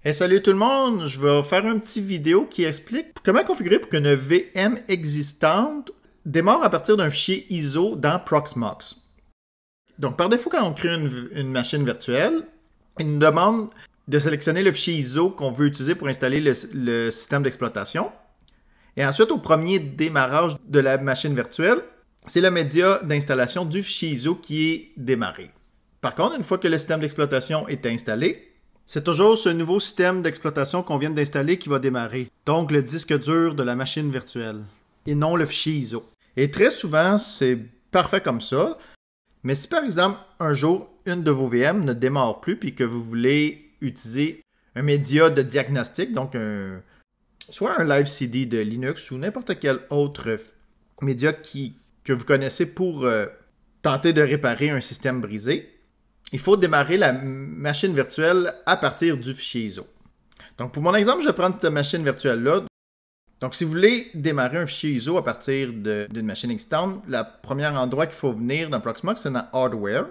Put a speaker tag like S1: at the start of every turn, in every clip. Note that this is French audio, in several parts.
S1: Hey, salut tout le monde, je vais faire une petite vidéo qui explique comment configurer pour qu'une VM existante démarre à partir d'un fichier ISO dans Proxmox. Donc par défaut, quand on crée une machine virtuelle, il nous demande de sélectionner le fichier ISO qu'on veut utiliser pour installer le système d'exploitation. Et ensuite, au premier démarrage de la machine virtuelle, c'est le média d'installation du fichier ISO qui est démarré. Par contre, une fois que le système d'exploitation est installé, c'est toujours ce nouveau système d'exploitation qu'on vient d'installer qui va démarrer. Donc le disque dur de la machine virtuelle et non le fichier ISO. Et très souvent, c'est parfait comme ça. Mais si par exemple, un jour, une de vos VM ne démarre plus puis que vous voulez utiliser un média de diagnostic, donc soit un live CD de Linux ou n'importe quel autre média que vous connaissez pour tenter de réparer un système brisé, il faut démarrer la machine virtuelle à partir du fichier ISO. Donc, pour mon exemple, je vais prendre cette machine virtuelle-là. Donc, si vous voulez démarrer un fichier ISO à partir d'une machine existante, le premier endroit qu'il faut venir dans Proxmox, c'est dans Hardware.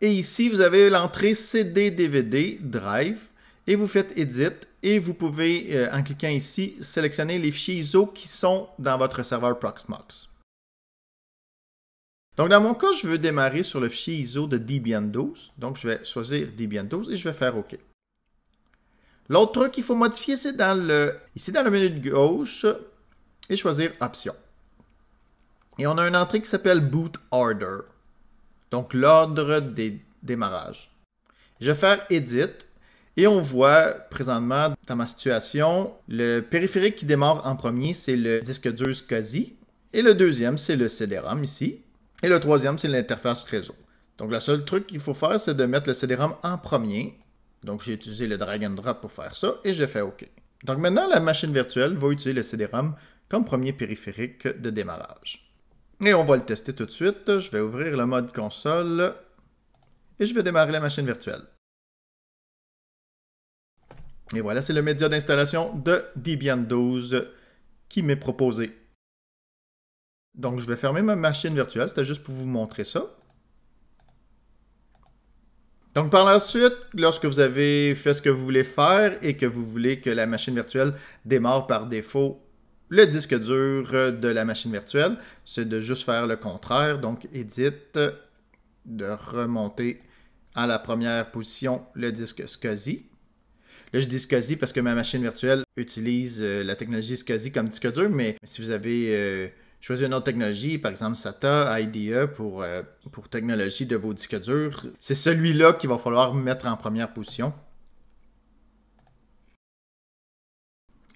S1: Et ici, vous avez l'entrée CD, DVD, Drive, et vous faites Edit, et vous pouvez, en cliquant ici, sélectionner les fichiers ISO qui sont dans votre serveur Proxmox. Donc, dans mon cas, je veux démarrer sur le fichier ISO de Debian 12. Donc, je vais choisir Debian 12 et je vais faire OK. L'autre truc qu'il faut modifier, c'est ici dans le menu de gauche et choisir Options. Et on a une entrée qui s'appelle Boot Order. Donc, l'ordre des démarrages. Je vais faire Edit et on voit présentement dans ma situation, le périphérique qui démarre en premier, c'est le disque dur SCSI. Et le deuxième, c'est le CD-ROM ici. Et le troisième, c'est l'interface réseau. Donc, le seul truc qu'il faut faire, c'est de mettre le CD-ROM en premier. Donc, j'ai utilisé le drag and drop pour faire ça et j'ai fait OK. Donc, maintenant, la machine virtuelle va utiliser le CD-ROM comme premier périphérique de démarrage. Et on va le tester tout de suite. Je vais ouvrir le mode console et je vais démarrer la machine virtuelle. Et voilà, c'est le média d'installation de Debian 12 qui m'est proposé. Donc, je vais fermer ma machine virtuelle. C'était juste pour vous montrer ça. Donc, par la suite, lorsque vous avez fait ce que vous voulez faire et que vous voulez que la machine virtuelle démarre par défaut le disque dur de la machine virtuelle, c'est de juste faire le contraire. Donc, Edit, de remonter à la première position le disque SCSI. Là, je dis SCSI parce que ma machine virtuelle utilise la technologie SCSI comme disque dur, mais si vous avez choisi une autre technologie, par exemple SATA, IDE pour technologie de vos disques durs, c'est celui-là qu'il va falloir mettre en première position.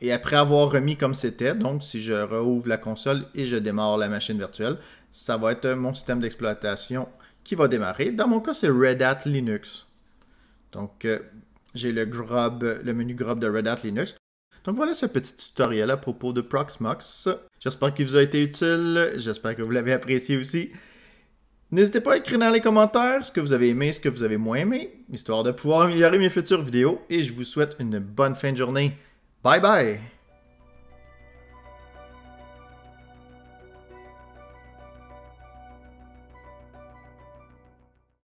S1: Et après avoir remis comme c'était, donc si je rouvre la console et je démarre la machine virtuelle, ça va être mon système d'exploitation qui va démarrer. Dans mon cas, c'est Red Hat Linux. Donc, j'ai le menu GRUB de Red Hat Linux. Donc voilà ce petit tutoriel à propos de Proxmox. J'espère qu'il vous a été utile, j'espère que vous l'avez apprécié aussi. N'hésitez pas à écrire dans les commentaires ce que vous avez aimé, ce que vous avez moins aimé, histoire de pouvoir améliorer mes futures vidéos. Et je vous souhaite une bonne fin de journée. Bye bye!